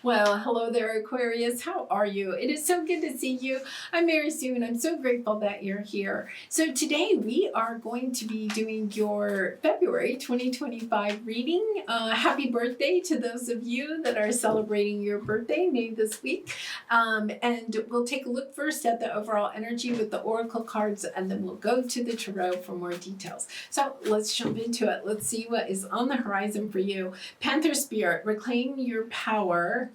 Well, hello there, Aquarius. How are you? It is so good to see you. I'm Mary Sue, and I'm so grateful that you're here. So today we are going to be doing your February 2025 reading. Happy birthday to those of you that are celebrating your birthday, maybe this week. And we'll take a look first at the overall energy with the oracle cards, and then we'll go to the tarot for more details. So let's jump into it. Let's see what is on the horizon for you. Panther Spirit, reclaim your power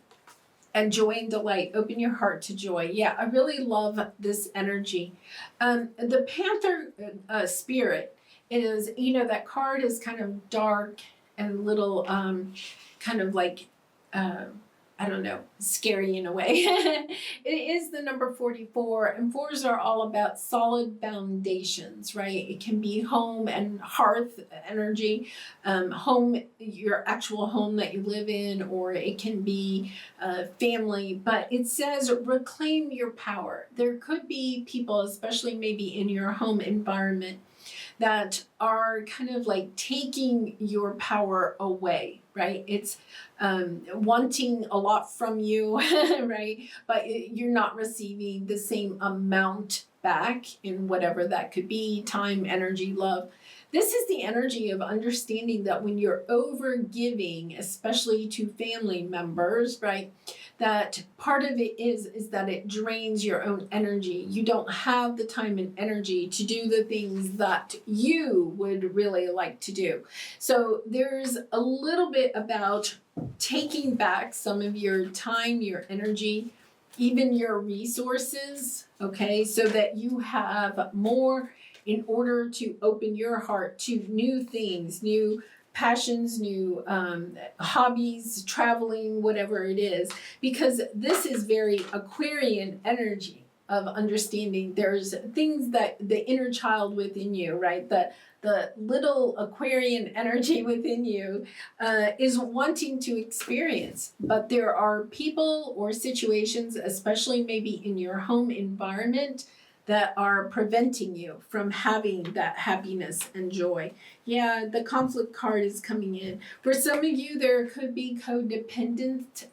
and joy and delight. Open your heart to joy. Yeah, I really love this energy. The Panther Spirit is, that card is kind of dark and little, kind of like, I don't know, scary in a way. It is the number 44, and fours are all about solid foundations, right? It can be home and hearth energy, home, your actual home that you live in, or it can be family. But it says reclaim your power. There could be people, especially maybe in your home environment, that are kind of like taking your power away, right? It's wanting a lot from you, right? But you're not receiving the same amount back in whatever that could be, time, energy, love. This is the energy of understanding that when you're over giving, especially to family members, right, that part of it is that it drains your own energy. You don't have the time and energy to do the things that you would really like to do. So there's a little bit about taking back some of your time, your energy, even your resources, okay, so that you have more in order to open your heart to new things, new passions, new hobbies, traveling, whatever it is, because this is very Aquarian energy of understanding. There's things that the inner child within you, right? The little Aquarian energy within you is wanting to experience. But there are people or situations, especially maybe in your home environment, that are preventing you from having that happiness and joy. Yeah, the conflict card is coming in. For some of you, there could be codependent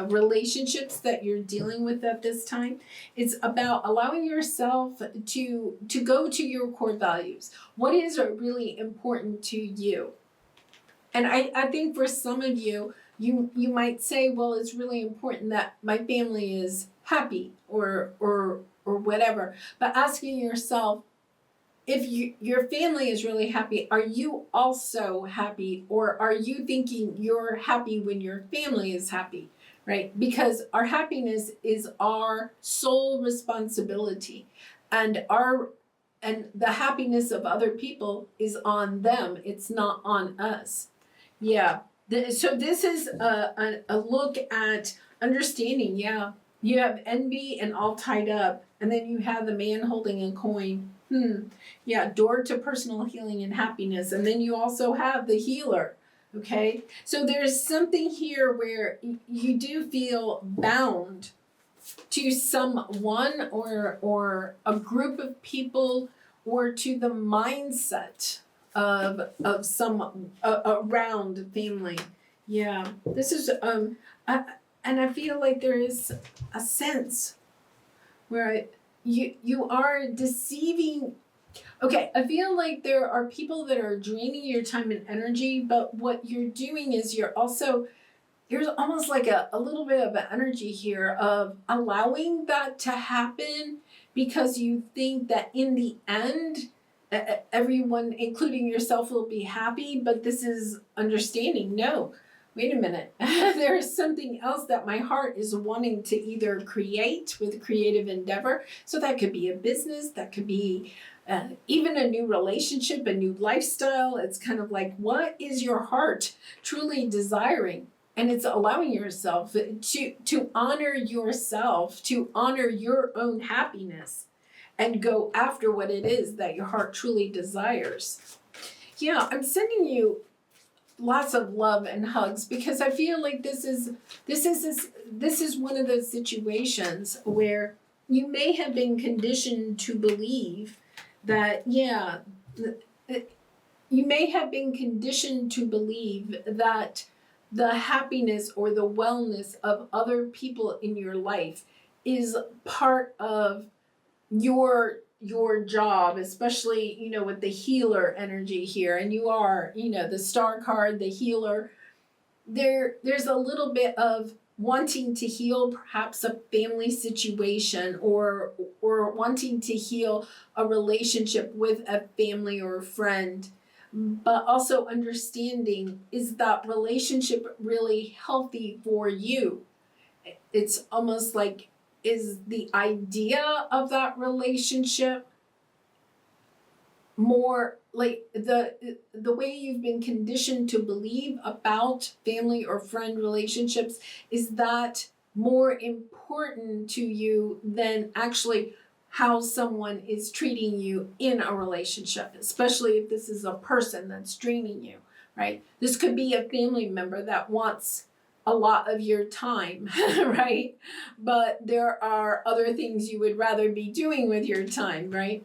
relationships that you're dealing with at this time. It's about allowing yourself to go to your core values. What is really important to you? And I think for some of you, you might say, well, it's really important that my family is happy or whatever. But asking yourself, if your family is really happy, are you also happy? Or are you thinking you're happy when your family is happy, right? Because our happiness is our sole responsibility. And the happiness of other people is on them. It's not on us. Yeah. So this is a look at understanding. Yeah. You have envy and all tied up. And then you have the man holding a coin. Yeah, door to personal healing and happiness. And then you also have the healer. Okay. So there's something here where you do feel bound to someone or a group of people or to the mindset of some around family. Yeah. This is and I feel like there is a sense where you are deceiving. Okay, I feel like there are people that are draining your time and energy, but what you're doing is there's almost like a little bit of an energy here of allowing that to happen because you think that in the end, everyone, including yourself, will be happy, but this is understanding. No, wait a minute. There is something else that my heart is wanting to either create with creative endeavor. So that could be a business, that could be even a new relationship, a new lifestyle. It's kind of like, what is your heart truly desiring? And it's allowing yourself to honor yourself, to honor your own happiness, and go after what it is that your heart truly desires. Yeah, I'm sending you lots of love and hugs because I feel like this is one of those situations where you may have been conditioned to believe that, you may have been conditioned to believe that the happiness or the wellness of other people in your life is part of your job, especially, with the healer energy here, and you are, the star card, the healer. There's a little bit of wanting to heal perhaps a family situation, or wanting to heal a relationship with a family or a friend, but also understanding, is that relationship really healthy for you? It's almost like, is the idea of that relationship more like the way you've been conditioned to believe about family or friend relationships? Is that more important to you than actually how someone is treating you in a relationship, especially if this is a person that's draining you, right? This could be a family member that wants a lot of your time, right? But there are other things you would rather be doing with your time, right?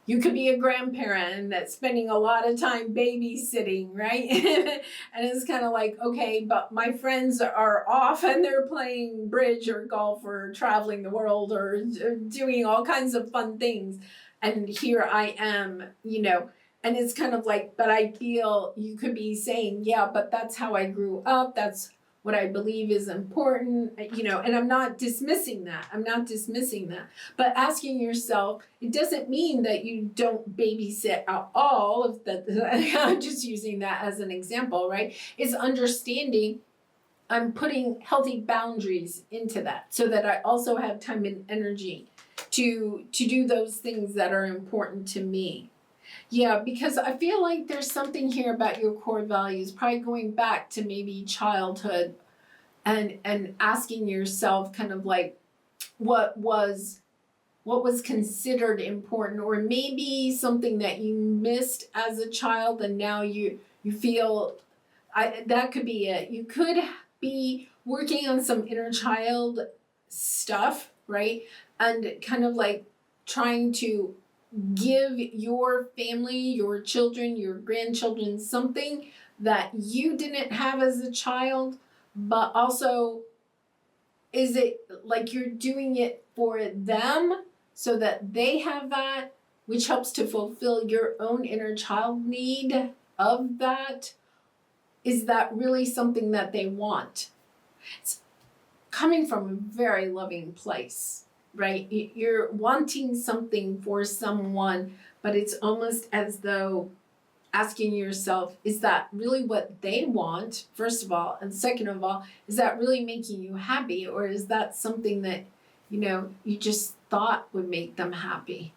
You could be a grandparent that's spending a lot of time babysitting, right? And it's kind of like, okay, but my friends are off and they're playing bridge or golf or traveling the world or doing all kinds of fun things. And here I am, and it's kind of like, but I feel you could be saying, yeah, but that's how I grew up. That's what I believe is important, and I'm not dismissing that. But asking yourself, it doesn't mean that you don't babysit at all. I'm just using that as an example, right? It's understanding I'm putting healthy boundaries into that so that I also have time and energy to do those things that are important to me. Yeah, because I feel like there's something here about your core values, probably going back to maybe childhood, and asking yourself kind of like, what was considered important, or maybe something that you missed as a child and now you feel, that could be it. You could be working on some inner child stuff, right? And kind of like trying to give your family, your children, your grandchildren something that you didn't have as a child, but also, is it like you're doing it for them so that they have that, which helps to fulfill your own inner child need of that? Is that really something that they want? It's coming from a very loving place, right? You're wanting something for someone, but it's almost as though asking yourself, is that really what they want, first of all? And second of all, is that really making you happy? Or is that something that, you just thought would make them happy?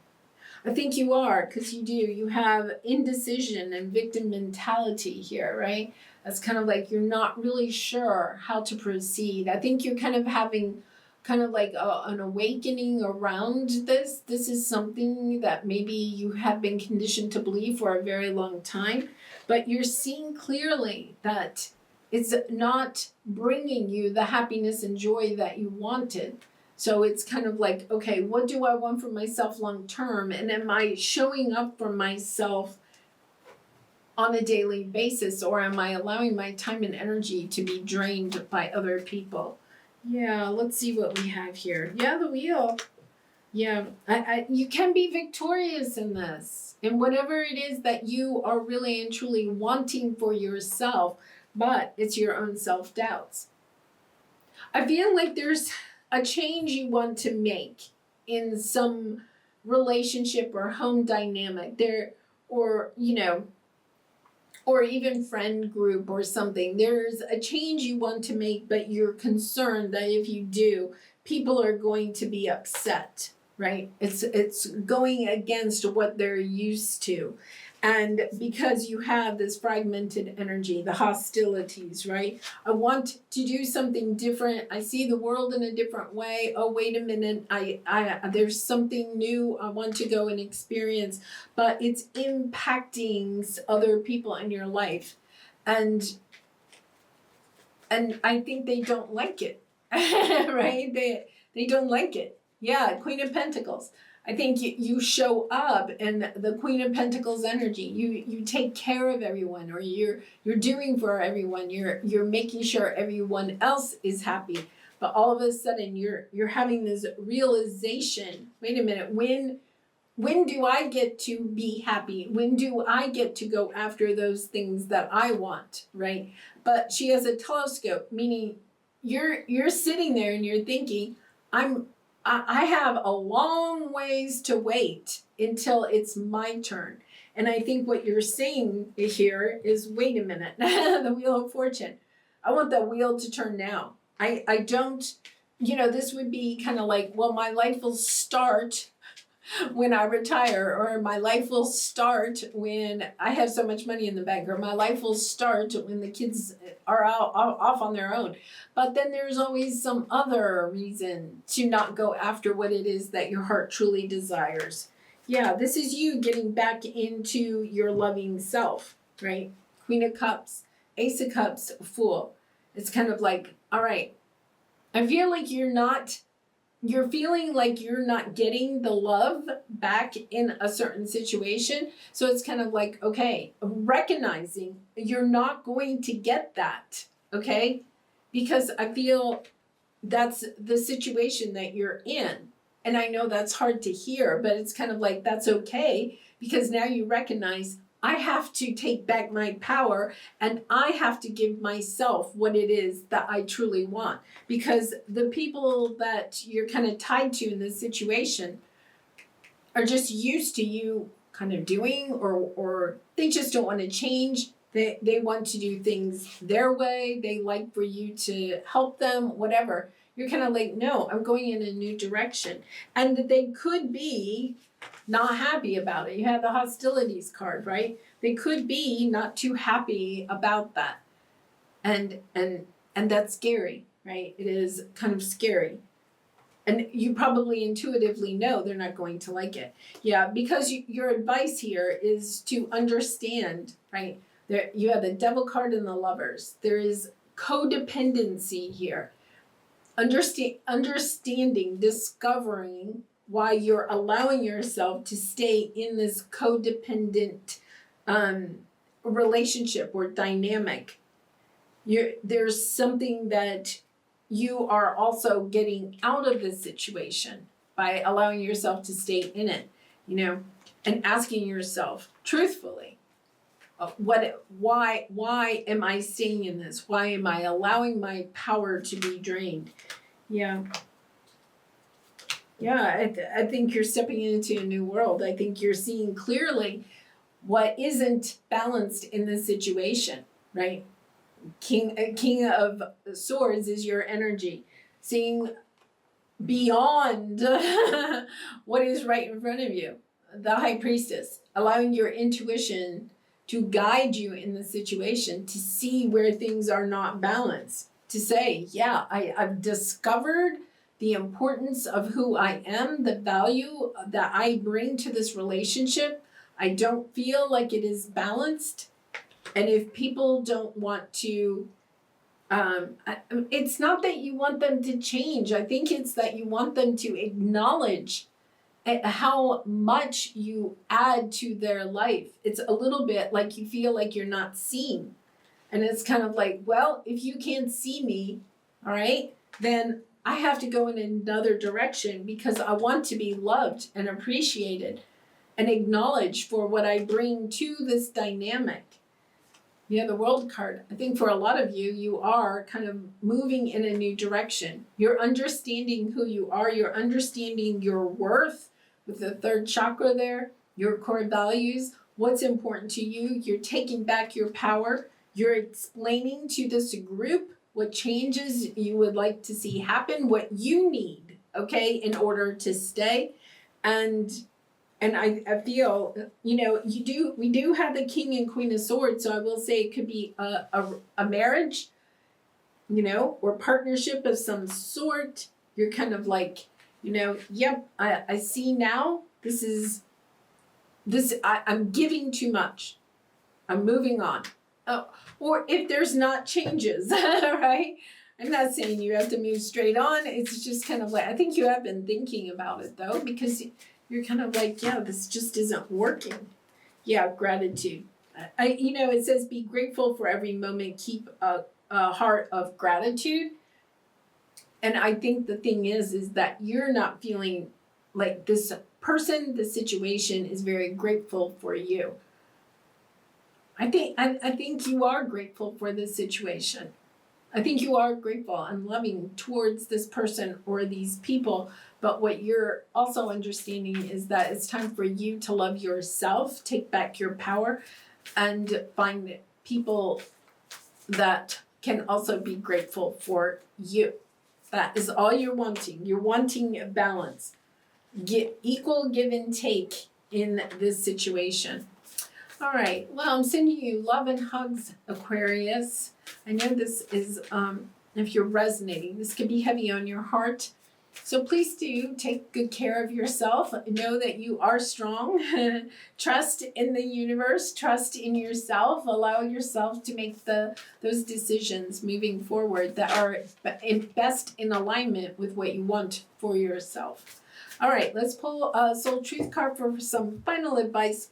I think you are, because you do. You have indecision and victim mentality here, right? That's kind of like you're not really sure how to proceed. I think you're kind of having kind of like an awakening around this. This is something that maybe you have been conditioned to believe for a very long time, but you're seeing clearly that it's not bringing you the happiness and joy that you wanted. So it's kind of like, okay, what do I want for myself long term? And am I showing up for myself on a daily basis, or am I allowing my time and energy to be drained by other people? Yeah, let's see what we have here. Yeah, the wheel. Yeah, you can be victorious in this, in whatever it is that you are really and truly wanting for yourself, but it's your own self-doubts. I feel like there's a change you want to make in some relationship or home dynamic there, or or even friend group or something. There's a change you want to make, but you're concerned that if you do, people are going to be upset, right? It's going against what they're used to. And because you have this fragmented energy, the hostilities, right? I want to do something different. I see the world in a different way. Oh, wait a minute. I there's something new I want to go and experience, but it's impacting other people in your life. And I think they don't like it, right? They don't like it. Yeah, Queen of Pentacles. I think you show up, and the Queen of Pentacles energy. You take care of everyone, or you're doing for everyone. You're making sure everyone else is happy. But all of a sudden, you're having this realization. Wait a minute. When do I get to be happy? When do I get to go after those things that I want? Right. But she has a telescope, meaning you're sitting there and you're thinking, I have a long ways to wait until it's my turn. And I think what you're saying here is, wait a minute, the Wheel of Fortune. I want the wheel to turn now. I don't, this would be kind of like, well, my life will start when I retire, or my life will start when I have so much money in the bank, or my life will start when the kids are off on their own. But then there's always some other reason to not go after what it is that your heart truly desires. Yeah, this is you getting back into your loving self, right? Queen of Cups, Ace of Cups, Fool. It's kind of like, all right, I feel like you're feeling like you're not getting the love back in a certain situation. So it's kind of like, okay, recognizing you're not going to get that, okay? Because I feel that's the situation that you're in. And I know that's hard to hear, but it's kind of like, that's okay, because now you recognize, I have to take back my power, and I have to give myself what it is that I truly want. Because the people that you're kind of tied to in this situation are just used to you kind of doing, or they just don't want to change. They want to do things their way. They like for you to help them, whatever. You're kind of like, no, I'm going in a new direction. And they could be not happy about it. You have the hostilities card, right? They could be not too happy about that. And that's scary, right? It is kind of scary. And you probably intuitively know they're not going to like it. Yeah, because your advice here is to understand, right? There, you have the Devil card and the Lovers. There is codependency here. Understanding, discovering why you're allowing yourself to stay in this codependent relationship or dynamic. There's something that you are also getting out of this situation by allowing yourself to stay in it, and asking yourself truthfully, why am I staying in this? Why am I allowing my power to be drained? Yeah. Yeah, I think you're stepping into a new world. I think you're seeing clearly what isn't balanced in this situation, right? King of Swords is your energy. Seeing beyond what is right in front of you. The High Priestess, allowing your intuition to guide you in the situation, to see where things are not balanced. To say, yeah, I've discovered the importance of who I am, the value that I bring to this relationship. I don't feel like it is balanced. And if people don't want to, it's not that you want them to change. I think it's that you want them to acknowledge how much you add to their life. It's a little bit like you feel like you're not seen. And it's kind of like, well, if you can't see me, all right, then I have to go in another direction, because I want to be loved and appreciated and acknowledged for what I bring to this dynamic. Yeah, the World card. I think for a lot of you, you are kind of moving in a new direction. You're understanding who you are. You're understanding your worth with the third chakra there, your core values, what's important to you. You're taking back your power. You're explaining to this group what changes you would like to see happen, what you need, okay, in order to stay. And I feel, we do have the King and Queen of Swords, so I will say it could be a marriage, or partnership of some sort. You're kind of like, yep, I see now, I'm giving too much. I'm moving on. Oh, or if there's not changes, right? I'm not saying you have to move straight on. It's just kind of like, I think you have been thinking about it though, because You're kind of like, yeah, this just isn't working. Yeah, gratitude. It says be grateful for every moment. Keep a heart of gratitude. And I think the thing is that you're not feeling like this person, the situation is very grateful for you. I think you are grateful for this situation. I think you are grateful and loving towards this person or these people. But what you're also understanding is that it's time for you to love yourself, take back your power, and find people that can also be grateful for you. That is all you're wanting. You're wanting balance. Get equal give and take in this situation. All right. Well, I'm sending you love and hugs, Aquarius. I know this is, if you're resonating, this could be heavy on your heart. So please do take good care of yourself. Know that you are strong. Trust in the universe. Trust in yourself. Allow yourself to make those decisions moving forward that are best in alignment with what you want for yourself. All right, let's pull a Soul Truth card for some final advice.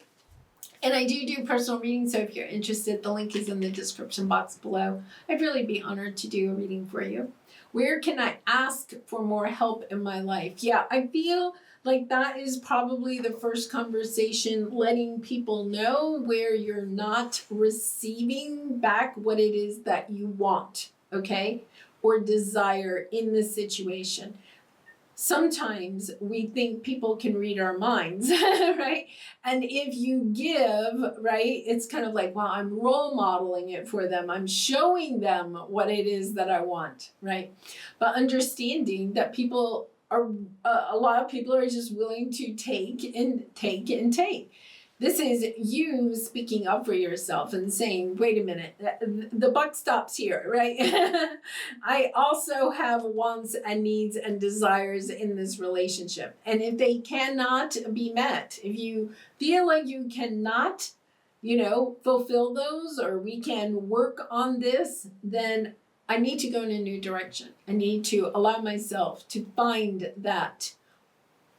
And I do personal readings, so if you're interested, the link is in the description box below. I'd really be honored to do a reading for you. Where can I ask for more help in my life? Yeah, I feel like that is probably the first conversation, letting people know where you're not receiving back what it is that you want, okay, or desire in the situation. Sometimes we think people can read our minds, right? And if you give, right, it's kind of like, well, I'm role modeling it for them. I'm showing them what it is that I want, right? But understanding that people are, a lot of people are just willing to take and take and take. This is you speaking up for yourself and saying, wait a minute, the buck stops here, right? I also have wants and needs and desires in this relationship. And if they cannot be met, if you feel like you cannot, fulfill those, or we can work on this, then I need to go in a new direction. I need to allow myself to find that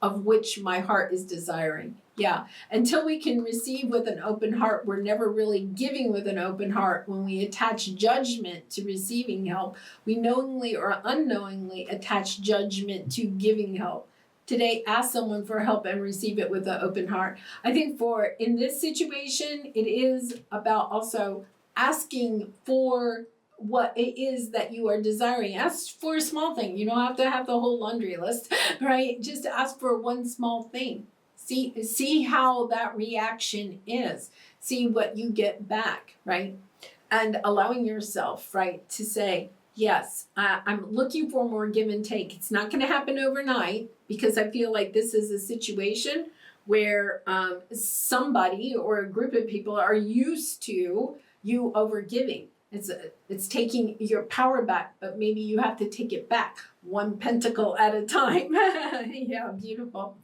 of which my heart is desiring. Yeah, until we can receive with an open heart, we're never really giving with an open heart. When we attach judgment to receiving help, we knowingly or unknowingly attach judgment to giving help. Today, ask someone for help and receive it with an open heart. I think in this situation, it is about also asking for what it is that you are desiring. Ask for a small thing. You don't have to have the whole laundry list, right? Just ask for one small thing. See how that reaction is. See what you get back, right? And allowing yourself, right, to say, yes, I'm looking for more give and take. It's not going to happen overnight, because I feel like this is a situation where somebody or a group of people are used to you overgiving. It's taking your power back, but maybe you have to take it back one pentacle at a time. Yeah, beautiful.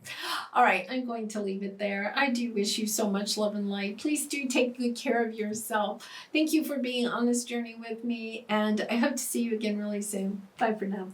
All right, I'm going to leave it there. I do wish you so much love and light. Please do take good care of yourself. Thank you for being on this journey with me, and I hope to see you again really soon. Bye for now.